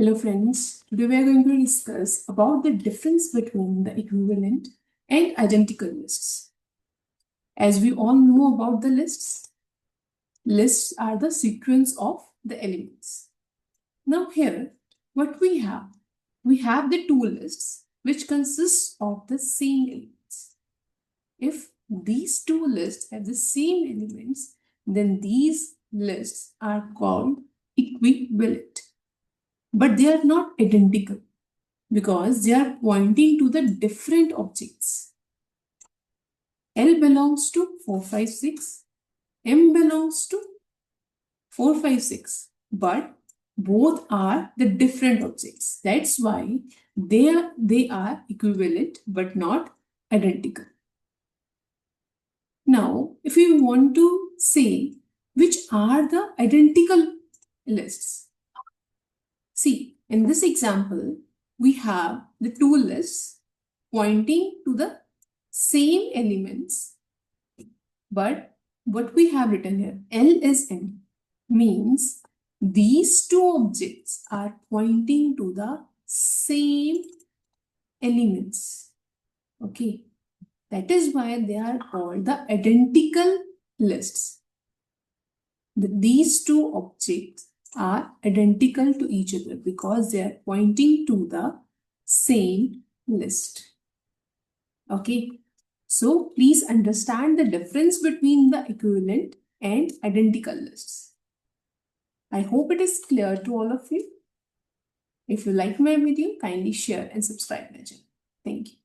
Hello friends, today we are going to discuss about the difference between the equivalent and identical lists. As we all know about the lists are the sequence of the elements. Now here, what we have? We have the two lists which consists of the same elements. If these two lists have the same elements, then these lists are called equivalent. But they are not identical because they are pointing to the different objects. L belongs to 456, M belongs to 456, but both are the different objects. That's why they are equivalent but not identical. Now, if we want to say which are the identical lists, see, in this example, we have the two lists pointing to the same elements, but what we have written here, L is M, means these two objects are pointing to the same elements. Okay, that is why they are called the identical lists. These two objects are identical to each other because they are pointing to the same list. Okay, so please understand the difference between the equivalent and identical lists. I hope it is clear to all of you. If you like my video, kindly share and subscribe my channel. Thank you.